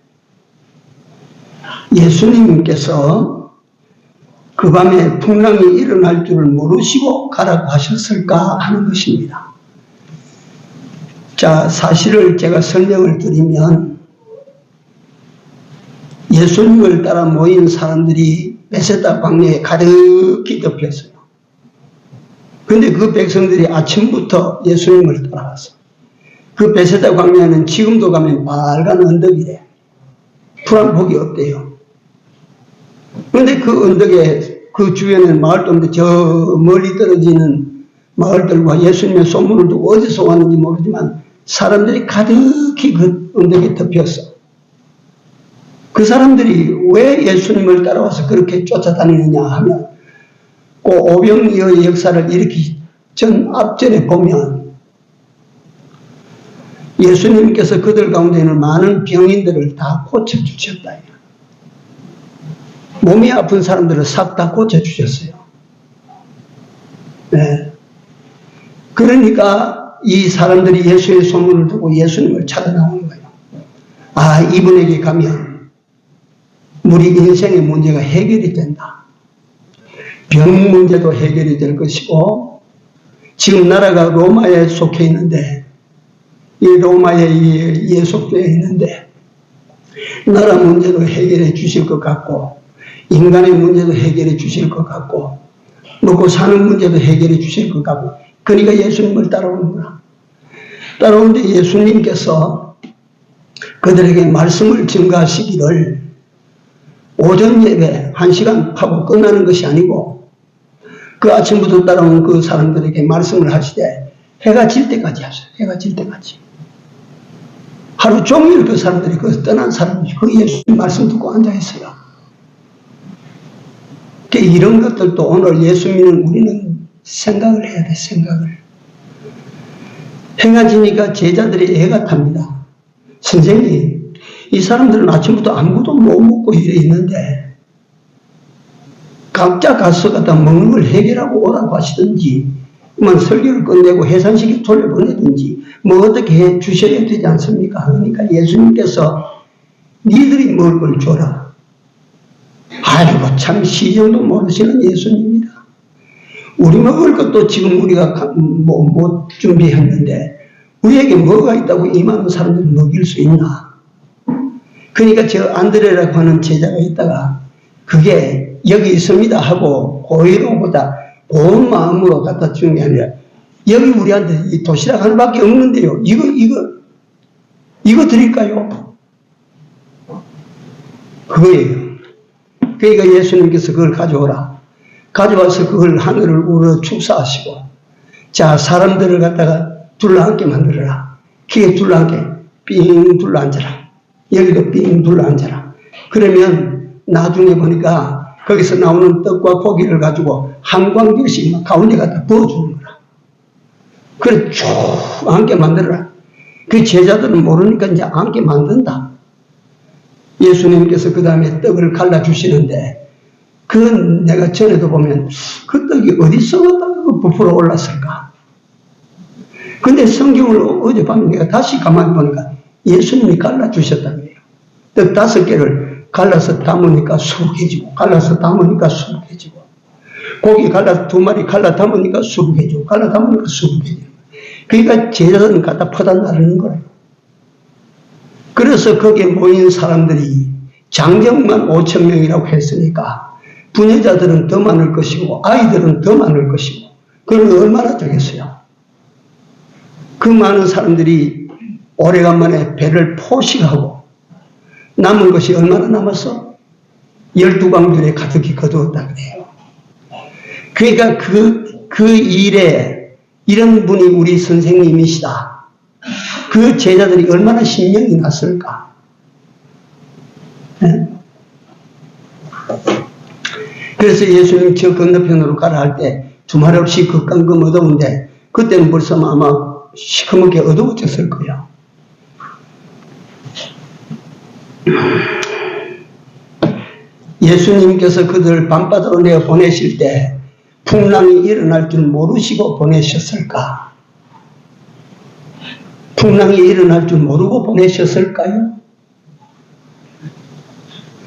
예수님께서 그 밤에 풍랑이 일어날 줄을 모르시고 가라고 하셨을까 하는 것입니다. 자, 사실을 제가 설명을 드리면, 예수님을 따라 모인 사람들이 베세다 광야에 가득히 덮였어요. 그런데 그 백성들이 아침부터 예수님을 따라왔어요. 그 베세다 광야는 지금도 가면 빨간 언덕이래. 풀한 폭이 없대요. 그런데 그 언덕에 그 주변에는 마을도 없는데 저 멀리 떨어지는 마을들과 예수님의 소문을 두고 어디서 왔는지 모르지만 사람들이 가득히 그 언덕에 덮였어. 그 사람들이 왜 예수님을 따라와서 그렇게 쫓아다니느냐 하면 그 오병이어의 역사를 이렇게 앞전에 보면 예수님께서 그들 가운데 있는 많은 병인들을 다 고쳐주셨다. 몸이 아픈 사람들을 싹 다 고쳐주셨어요. 네. 그러니까 이 사람들이 예수의 소문을 듣고 예수님을 찾아 나오는 거예요. 아, 이분에게 가면 우리 인생의 문제가 해결이 된다. 병 문제도 해결이 될 것이고, 지금 나라가 로마에 속해 있는데, 이 로마에 예속되어 있는데, 나라 문제도 해결해 주실 것 같고, 인간의 문제도 해결해 주실 것 같고, 먹고 사는 문제도 해결해 주실 것 같고, 그러니까 예수님을 따라오는구나. 따라오는데 예수님께서 그들에게 말씀을 증가하시기를 오전 예배 1시간 하고 끝나는 것이 아니고 그 아침부터 따라온 그 사람들에게 말씀을 하시되 해가 질 때까지 하세요. 해가 질 때까지. 하루 종일 그 사람들이 그 떠난 사람들이 그 예수님 말씀 듣고 앉아있어요. 이런 것들도 오늘 예수 믿는 우리는 생각을 해야 돼, 생각을. 해가 지니까 제자들이 애가 탑니다. 선생님, 이 사람들은 아침부터 아무것도 못 먹고 이래 있는데, 각자 가서 갖다 먹는 걸 해결하고 오라고 하시든지, 뭐 설교를 끝내고 해산식에 돌려보내든지, 뭐 어떻게 해 주셔야 되지 않습니까? 그러니까 예수님께서 니들이 먹을 걸 줘라. 아이고, 참 시정도 모르시는 예수님입니다. 우리 먹을 것도 지금 우리가 못 준비했는데 우리에게 뭐가 있다고 이 많은 사람들을 먹일 수 있나? 그러니까 저 안드레라고 하는 제자가 있다가 그게 여기 있습니다 하고 고의로보다 온 마음으로 갖다 주는 게 아니라 여기 우리한테 이 도시락 하나밖에 없는데요. 이거 드릴까요? 그거예요. 그러니까 예수님께서 그걸 가져오라. 가져와서 그걸 하늘을 우러 축사하시고, 자, 사람들을 갖다가 둘러앉게 만들어라. 기에 둘러앉게, 삥 둘러앉아라. 여기도 삥 둘러앉아라. 그러면 나중에 보니까 거기서 나오는 떡과 고기를 가지고 한광교씩 가운데 갖다 부어주는 거라. 그래, 쭉 앉게 만들어라. 그 제자들은 모르니까 이제 앉게 만든다. 예수님께서 그 다음에 떡을 갈라주시는데, 그건 내가 전에도 보면 그 떡이 어디서 부풀어 올랐을까? 근데 성경을 어젯밤에 내가 다시 가만히 보니까 예수님이 갈라주셨다는 거예요. 떡 5개를 갈라서 담으니까 수북해지고, 갈라서 담으니까 수북해지고, 고기 갈라서 2마리 갈라 담으니까 수북해지고, 갈라 담으니까 수북해지고. 그러니까 제자들은 갖다 퍼다 나르는 거예요. 그래서 거기에 모인 사람들이 장정만 5,000명이라고 했으니까 부녀자들은 더 많을 것이고 아이들은 더 많을 것이고 그러면 얼마나 되겠어요? 그 많은 사람들이 오래간만에 배를 포식하고 남은 것이 얼마나 남았어? 12광줄에 가득히 거두었다 그래요. 그러니까 그 일에 이런 분이 우리 선생님이시다. 그 제자들이 얼마나 신명이 났을까? 네? 그래서 예수님 저 건너편으로 가라 할 때 두말 없이 극강금 어두운데 그때는 벌써 아마 시커멓게 어두워졌을 거예요. 예수님께서 그들을 밤바다로 내어 보내실 때 풍랑이 일어날 줄 모르시고 보내셨을까? 풍랑이 일어날 줄 모르고 보내셨을까요?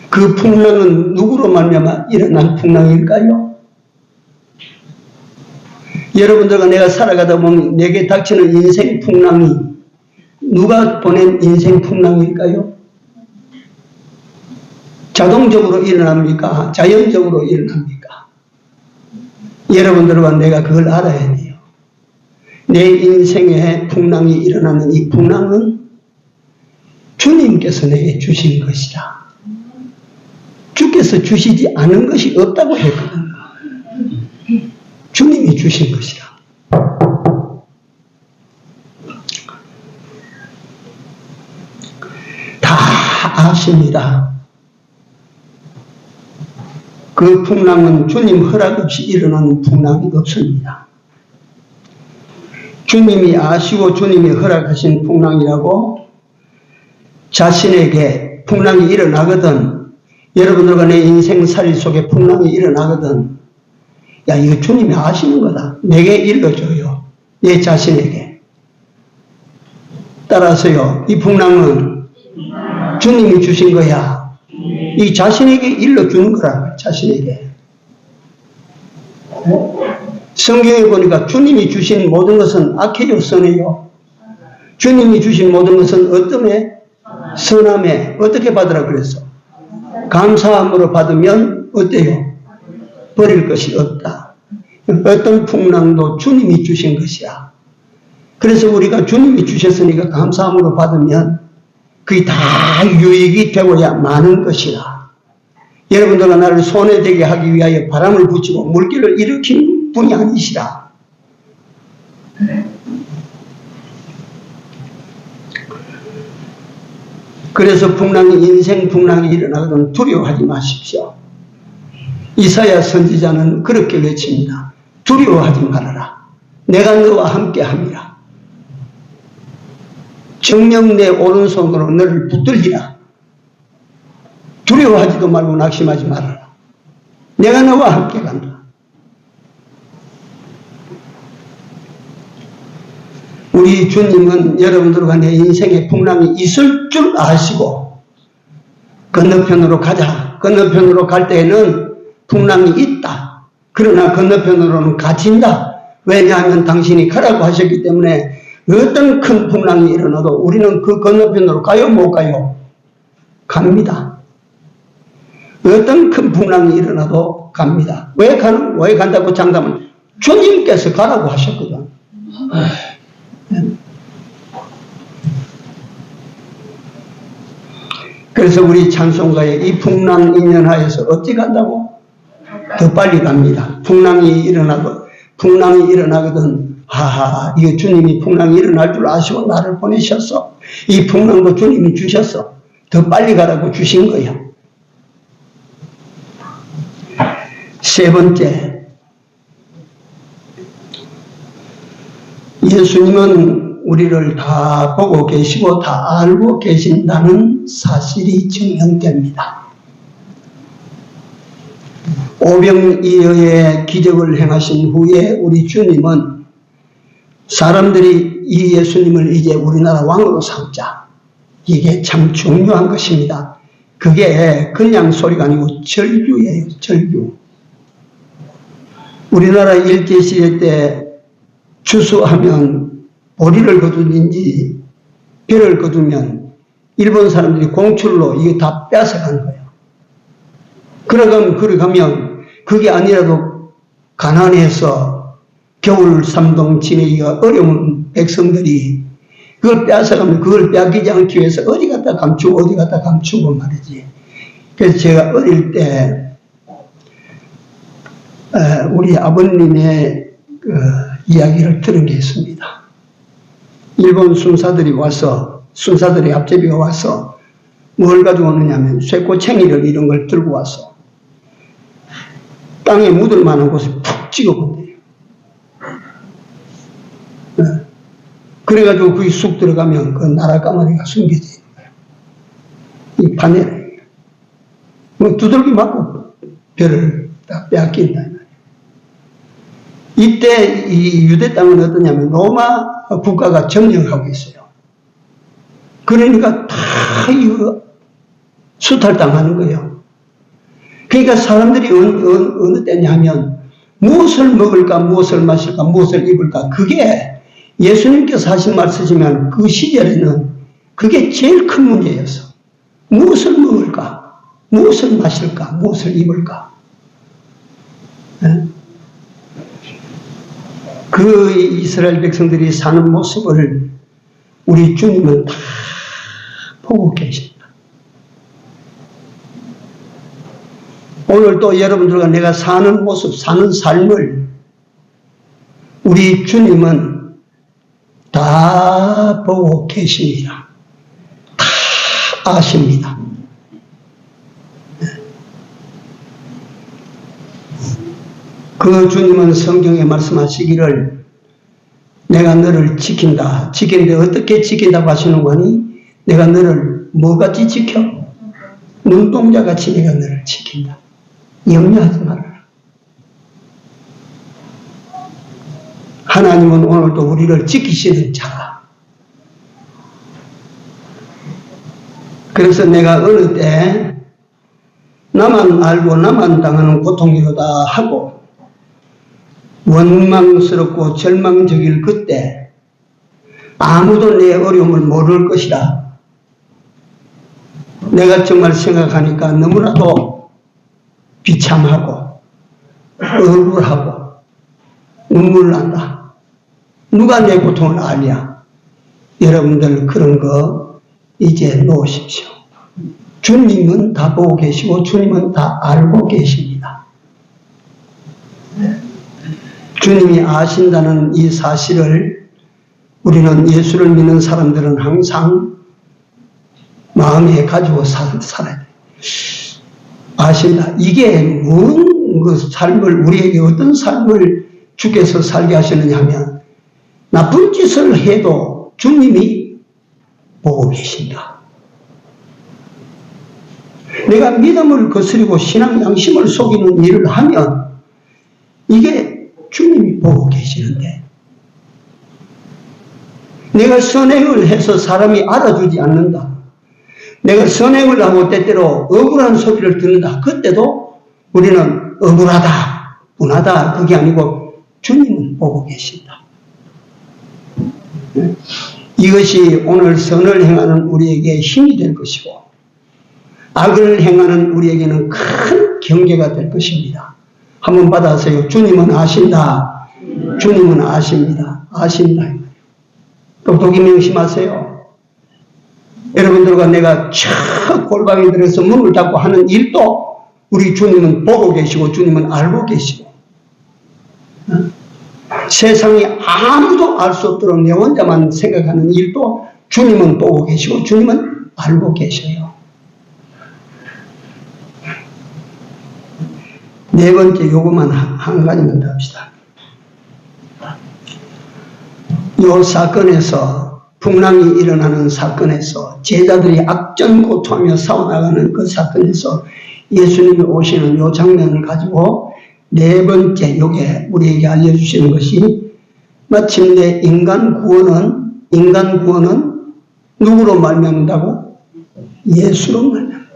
그 풍랑은 누구로 말미암아 일어난 풍랑일까요? 여러분들과 내가 살아가다 보면 내게 닥치는 인생 풍랑이 누가 보낸 인생 풍랑일까요? 자동적으로 일어납니까? 자연적으로 일어납니까? 여러분들과 내가 그걸 알아야 돼요. 내 인생에 풍랑이 일어나는 이 풍랑은 주님께서 내게 주신 것이라. 주께서 주시지 않은 것이 없다고 했거든요. 주님이 주신 것이라. 다 아십니다. 그 풍랑은 주님 허락 없이 일어나는 풍랑이 없습니다. 주님이 아시고 주님이 허락하신 풍랑이라고 자신에게 풍랑이 일어나거든, 여러분들과 내 인생살이 속에 풍랑이 일어나거든, 야, 이거 주님이 아시는 거다. 내게 일러줘요. 내 자신에게. 따라서요, 이 풍랑은 주님이 주신 거야. 이 자신에게 일러주는 거라고요. 자신에게. 성경에 보니까 주님이 주신 모든 것은 악해요, 선해요? 주님이 주신 모든 것은 어떠해? 선함에. 어떻게 받으라 그랬어? 감사함으로 받으면 어때요? 버릴 것이 없다. 어떤 풍랑도 주님이 주신 것이야. 그래서 우리가 주님이 주셨으니까 감사함으로 받으면 그게 다 유익이 되고야 마는 것이라. 여러분들과 나를 손해되게 하기 위하여 바람을 붙이고 물결을 일으킨 분이 아니시라. 그래서 인생 풍랑이 일어나거든 두려워하지 마십시오. 이사야 선지자는 그렇게 외칩니다. 두려워하지 말아라. 내가 너와 함께 함이라. 정녕 내 오른손으로 너를 붙들리라. 두려워하지도 말고 낙심하지 말아라. 내가 너와 함께 간다. 우리 주님은 여러분들과 내 인생에 풍랑이 있을 줄 아시고 건너편으로 가자. 건너편으로 갈 때에는 풍랑이 있다. 그러나 건너편으로는 갇힌다. 왜냐하면 당신이 가라고 하셨기 때문에 어떤 큰 풍랑이 일어나도 우리는 그 건너편으로 가요, 못 가요? 갑니다. 어떤 큰 풍랑이 일어나도 갑니다. 왜 간다고 장담은? 주님께서 가라고 하셨거든. 그래서 우리 찬송가에 이 풍랑 인연하여서 어찌 간다고? 더 빨리 갑니다. 풍랑이 일어나거든. 하하, 이거 주님이 풍랑이 일어날 줄 아시고 나를 보내셨어. 이 풍랑도 주님이 주셨어. 더 빨리 가라고 주신 거야. 세 번째, 예수님은 우리를 다 보고 계시고 다 알고 계신다는 사실이 증명됩니다. 오병이어의 기적을 행하신 후에 우리 주님은 사람들이 이 예수님을 이제 우리나라 왕으로 삼자. 이게 참 중요한 것입니다. 그게 그냥 소리가 아니고 절규예요, 절규. 우리나라 일제시대 때 추수하면 보리를 거두든지 벼를 거두면 일본 사람들이 공출로 이게 다 뺏어간 거예요. 그러가면 그게 아니라도 가난해서 겨울 삼동 지내기가 어려운 백성들이 그걸 뺏어가면 그걸 빼앗기지 않기 위해서 어디 갖다 감추고 말이지. 그래서 제가 어릴 때 우리 아버님의 이야기를 들은 게 있습니다. 일본 순사들이 앞제비가 와서 뭘 가지고 오느냐면 쇠꼬챙이를 이런 걸 들고 와서 땅에 묻을 만한 곳에 푹 찍어본대요. 그래가지고 거기 쑥 들어가면 그 나라 까마귀가 숨겨져 있는 거예요. 이 바늘에. 두들기 맞고 벼를 다 빼앗긴다. 이때 이 유대 땅은 어떠냐면 로마 국가가 점령하고 있어요. 그러니까 다 이거 수탈당하는 거예요. 그러니까 사람들이 어느 때냐 하면 무엇을 먹을까, 무엇을 마실까, 무엇을 입을까, 그게 예수님께서 하신 말 쓰시면 그 시절에는 그게 제일 큰 문제였어. 무엇을 먹을까, 무엇을 마실까, 무엇을 입을까. 네? 그 이스라엘 백성들이 사는 모습을 우리 주님은 다 보고 계십니다. 오늘 또 여러분들과 내가 사는 모습, 사는 삶을 우리 주님은 다 보고 계십니다. 다 아십니다. 그 주님은 성경에 말씀하시기를 내가 너를 지킨다. 지키는데 어떻게 지킨다고 하시는 거니? 내가 너를 뭐같이 지켜? 눈동자같이 내가 너를 지킨다. 염려하지 말아라. 하나님은 오늘도 우리를 지키시는 자라. 그래서 내가 어느 때 나만 알고 나만 당하는 고통이로다 하고 원망스럽고 절망적일 그때 아무도 내 어려움을 모를 것이라. 내가 정말 생각하니까 너무나도 비참하고 억울하고 눈물 난다. 누가 내 고통을 알랴? 여러분들 그런 거 이제 놓으십시오. 주님은 다 보고 계시고 주님은 다 알고 계십니다. 주님이 아신다는 이 사실을 우리는 예수를 믿는 사람들은 항상 마음에 가지고 살아야 돼요. 아신다. 이게 뭔 그 삶을, 우리에게 어떤 삶을 주께서 살게 하시느냐 하면 나쁜 짓을 해도 주님이 보고 계신다. 내가 믿음을 거스리고 신앙 양심을 속이는 일을 하면 이게 주님이 보고 계시는데 내가 선행을 해서 사람이 알아주지 않는다. 내가 선행을 하고 때때로 억울한 소리를 듣는다. 그때도 우리는 억울하다, 분하다 그게 아니고 주님은 보고 계신다. 이것이 오늘 선을 행하는 우리에게 힘이 될 것이고 악을 행하는 우리에게는 큰 경계가 될 것입니다. 한번 받아세요. 주님은 아신다. 주님은 아십니다. 아신다. 똑똑히 명심하세요. 여러분들과 내가 촥 골방에 들어서 문을 닫고 하는 일도 우리 주님은 보고 계시고 주님은 알고 계시고 세상에 아무도 알 수 없도록 내 혼자만 생각하는 일도 주님은 보고 계시고 주님은 알고 계셔요. 네 번째 요것만 한 가지만 더 합시다. 요 사건에서 풍랑이 일어나는 사건에서 제자들이 악전고투하며 싸워나가는 그 사건에서 예수님이 오시는 요 장면을 가지고 네 번째 요게 우리에게 알려주시는 것이 마침내 인간 구원은 누구로 말미암는다고? 예수로 말미암는다.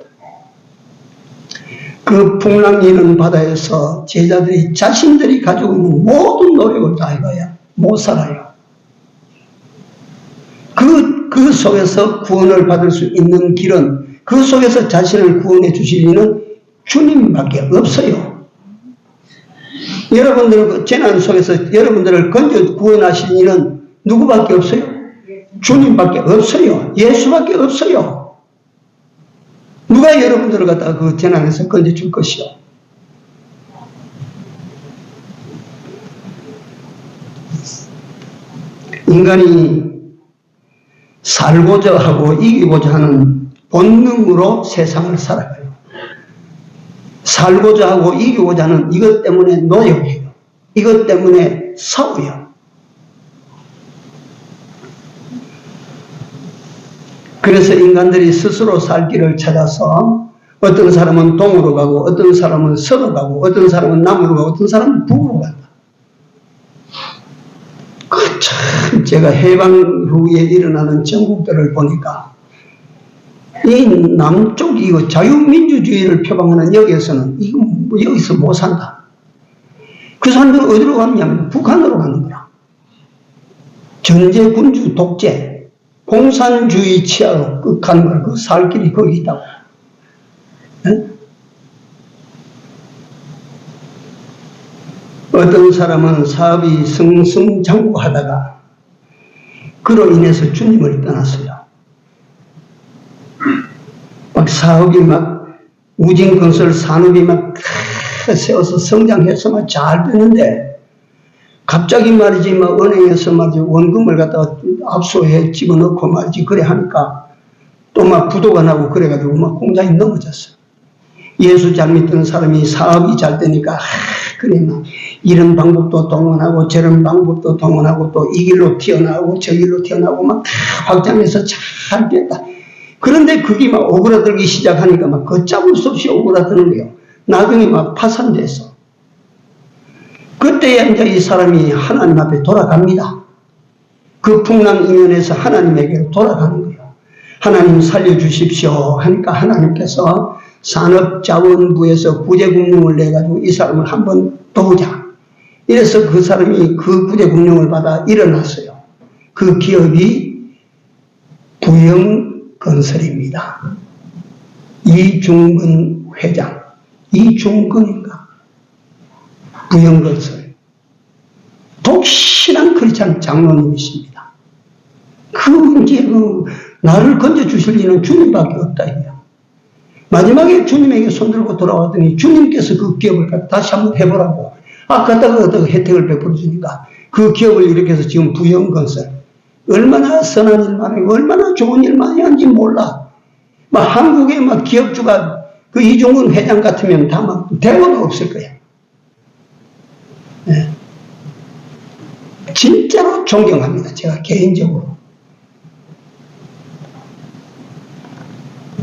그 풍랑이 일어나는 바다에서 제자들이 자신들이 가지고 있는 모든 노력을 다해봐야 못 살아요. 그 속에서 구원을 받을 수 있는 길은 그 속에서 자신을 구원해 주실 이는 주님밖에 없어요. 여러분들 재난 속에서 여러분들을 건져 구원하실 이는 누구밖에 없어요? 주님밖에 없어요. 예수밖에 없어요. 누가 여러분들을 갖다가 그 재난에서 건져줄 것이요? 인간이 살고자 하고 이기고자 하는 본능으로 세상을 살아가요. 살고자 하고 이기고자 하는 이것 때문에 노력해요. 이것 때문에 싸워요. 그래서 인간들이 스스로 살 길을 찾아서 어떤 사람은 동으로 가고 어떤 사람은 서로 가고 어떤 사람은 남으로 가고 어떤 사람은 북으로 간다. 참 제가 해방 후에 일어나는 전국들을 보니까 이 남쪽 이거 자유민주주의를 표방하는 여기에서는 이거 여기서 못 산다. 그 사람들은 어디로 가느냐면 북한으로 가는 거야. 전제 군주 독재 공산주의 치하로 가는 거야. 그 살 길이 거기 있다고. 네? 어떤 사람은 사업이 승승장구하다가 그로 인해서 주님을 떠났어요. 막 사업이 막 우진건설 산업이 막 세워서 성장해서 막 잘 되는데 갑자기 말이지 막 은행에서 말이지 원금을 갖다가 압수해 집어넣고 말이지 그래 하니까 또 막 부도가 나고 그래가지고 막 공장이 넘어졌어. 예수 잘 믿던 사람이 사업이 잘 되니까 그래 막 이런 방법도 동원하고 저런 방법도 동원하고 또 이 길로 튀어나오고 저 길로 튀어나오고 막 확장해서 잘 됐다. 그런데 그게 막 오그라들기 시작하니까 막 걷잡을 수 없이 오그라드는 거예요. 나중에 막 파산돼서. 그때야 이제 이 사람이 하나님 앞에 돌아갑니다. 그 풍랑 이면에서 하나님에게 돌아가는 거예요. 하나님 살려주십시오 하니까 하나님께서 산업자원부에서 구제금융을 내가지고 이 사람을 한번 도우자. 이래서 그 사람이 그 구제금융을 받아 일어났어요. 그 기업이 부영건설입니다. 이중근 회장. 이중근인가? 부영건설. 독실한 크리스찬 장로님이십니다. 이제 나를 건져주실 리는 주님밖에 없다. 마지막에 주님에게 손들고 돌아왔더니 주님께서 그 기업을 다시 한번 해보라고. 갖다가 혜택을 베풀어 주니까 그 기업을 일으켜서 지금 부영건설. 얼마나 선한 일만 하고 얼마나 좋은 일만 하는지 몰라. 막 한국의 막 기업주가 그 이종근 회장 같으면 다 막 대우도 없을 거야. 네. 진짜로 존경합니다. 제가 개인적으로.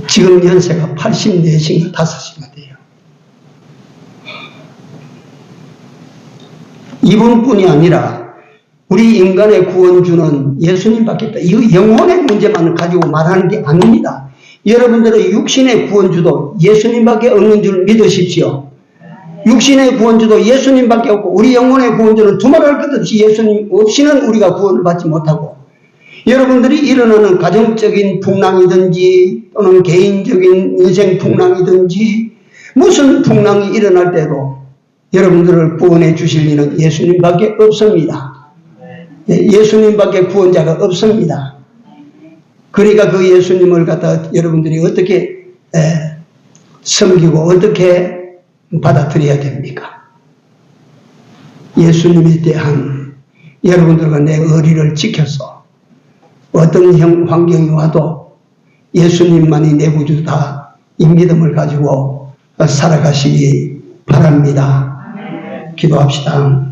지금 연세가 84인가 5인가 돼요. 이분뿐이 아니라 우리 인간의 구원주는 예수님밖에 없다. 이거 영혼의 문제만 가지고 말하는 게 아닙니다. 여러분들의 육신의 구원주도 예수님밖에 없는 줄 믿으십시오. 육신의 구원주도 예수님밖에 없고 우리 영혼의 구원주는 두말할 것 없이 예수님 없이는 우리가 구원을 받지 못하고 여러분들이 일어나는 가정적인 풍랑이든지 또는 개인적인 인생 풍랑이든지 무슨 풍랑이 일어날 때도 여러분들을 구원해 주실 이는 예수님밖에 없습니다. 예수님밖에 구원자가 없습니다. 그러니까 그 예수님을 갖다 여러분들이 어떻게 섬기고 어떻게 받아들여야 됩니까? 예수님에 대한 여러분들과 내 의리를 지켜서 어떤 환경이 와도 예수님만이 내 구주다 이 믿음을 가지고 살아가시기 바랍니다. 기도합시다.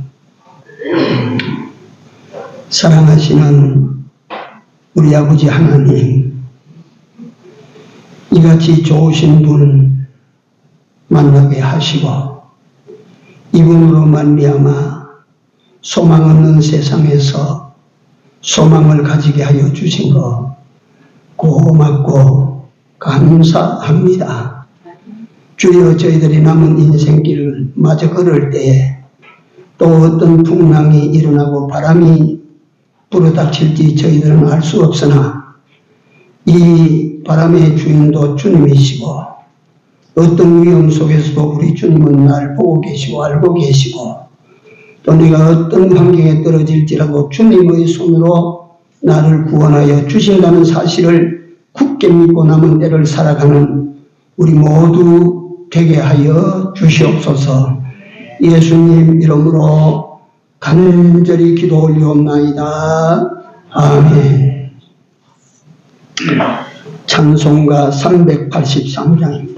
사랑하시는 우리 아버지 하나님, 이같이 좋으신 분 만나게 하시고 이분으로 말미암아 소망 없는 세상에서 소망을 가지게 하여 주신 것 고맙고 감사합니다. 주여, 저희들이 남은 인생길을 마저 걸을 때에 또 어떤 풍랑이 일어나고 바람이 불어닥칠지 저희들은 알 수 없으나 이 바람의 주인도 주님이시고 어떤 위험 속에서도 우리 주님은 날 보고 계시고 알고 계시고 또 내가 어떤 환경에 떨어질지라도 주님의 손으로 나를 구원하여 주신다는 사실을 굳게 믿고 남은 때를 살아가는 우리 모두 되게 하여 주시옵소서. 예수님 이름으로 간절히 기도 올리옵나이다. 아멘. 찬송가 383장입니다.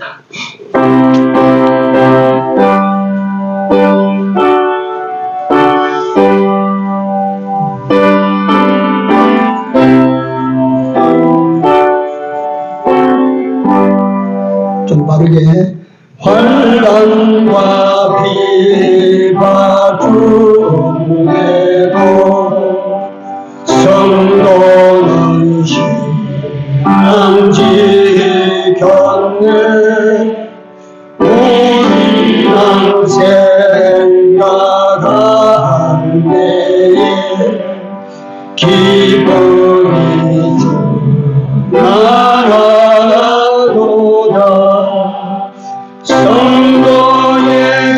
좀 빠르게. 환란과 비바 중에도 성도는 신앙 지켰네. 우리랑 생각할 때에 기쁨이 나라도다. 성도의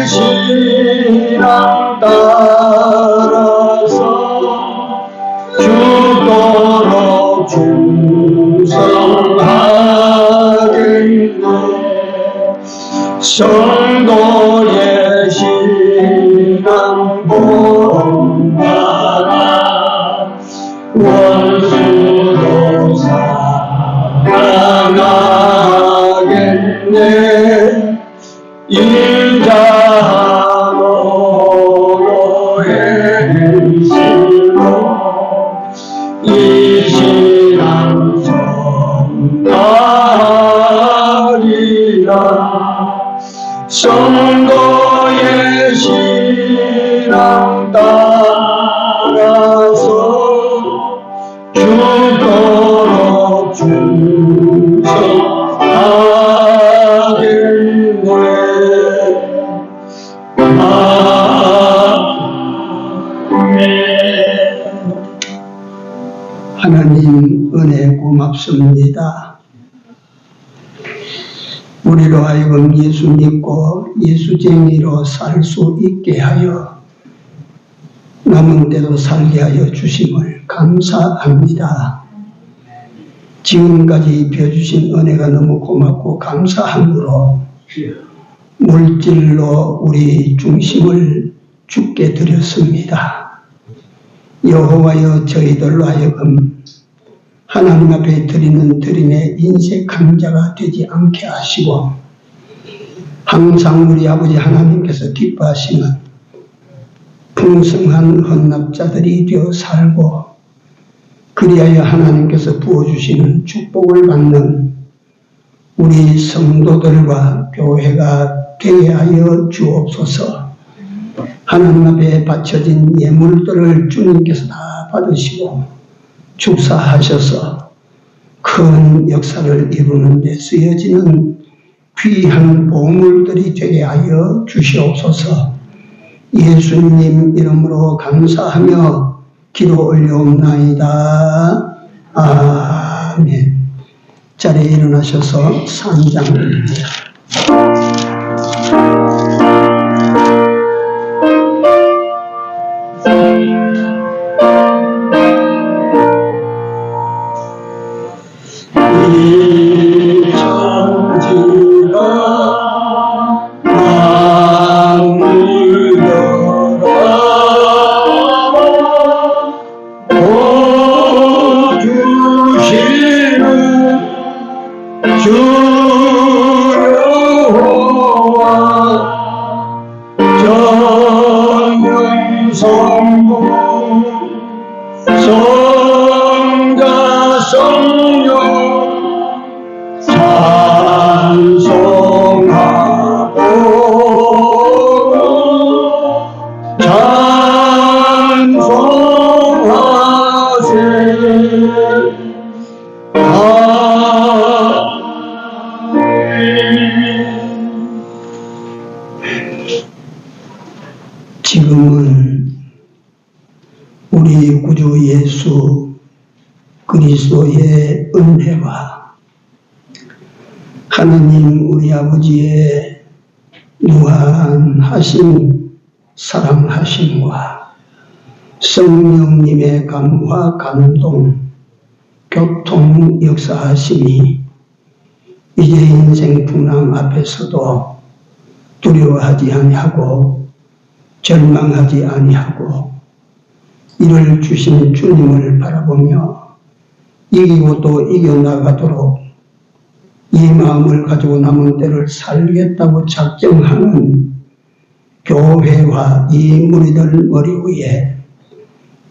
신앙 따라서 죽도록 충성하겠네. 성도의 신앙 본받아 원수도 사랑하겠네. 인자노로 행실로 이 신앙 전하리라. 성도의 신앙 따라서 죽도록 충성하겠네. 하나님 은혜 고맙습니다. 우리로 하여금 예수 믿고 예수쟁이로 살 수 있게 하여 남은 때도 살게 하여 주심을 감사합니다. 지금까지 입혀주신 은혜가 너무 고맙고 감사함으로 물질로 우리 중심을 주께 드렸습니다. 여호와여, 저희들로 하여금 하나님 앞에 드리는 드림에 인색한 자가 되지 않게 하시고 항상 우리 아버지 하나님께서 기뻐하시는 풍성한 헌납자들이 되어 살고 그리하여 하나님께서 부어주시는 축복을 받는 우리 성도들과 교회가 되게 하여 주옵소서. 하나님 앞에 바쳐진 예물들을 주님께서 다 받으시고 축사하셔서 큰 역사를 이루는 데 쓰여지는 귀한 보물들이 되게 하여 주시옵소서. 예수님 이름으로 감사하며 기도 올려옵나이다. 아멘. 자리에 일어나셔서 산장드립니다. 이 천지가 주 여호와 전능성부 성자 성령 찬송하고 찬송하세. 지금은 우리 구주 예수 그리스도의 은혜와 하나님 우리 아버지의 무한하신 사랑하심과 성령님의 감화 감동 교통 역사하심이 이제 인생 풍랑 앞에서도 두려워하지 아니하고 절망하지 아니하고 이를 주신 주님을 바라보며 이기고 또 이겨나가도록 이 마음을 가지고 남은 때를 살겠다고 작정하는 교회와 이 무리들 머리 위에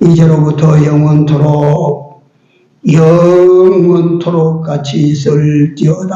이제로부터 영원토록 같이 있을지어다.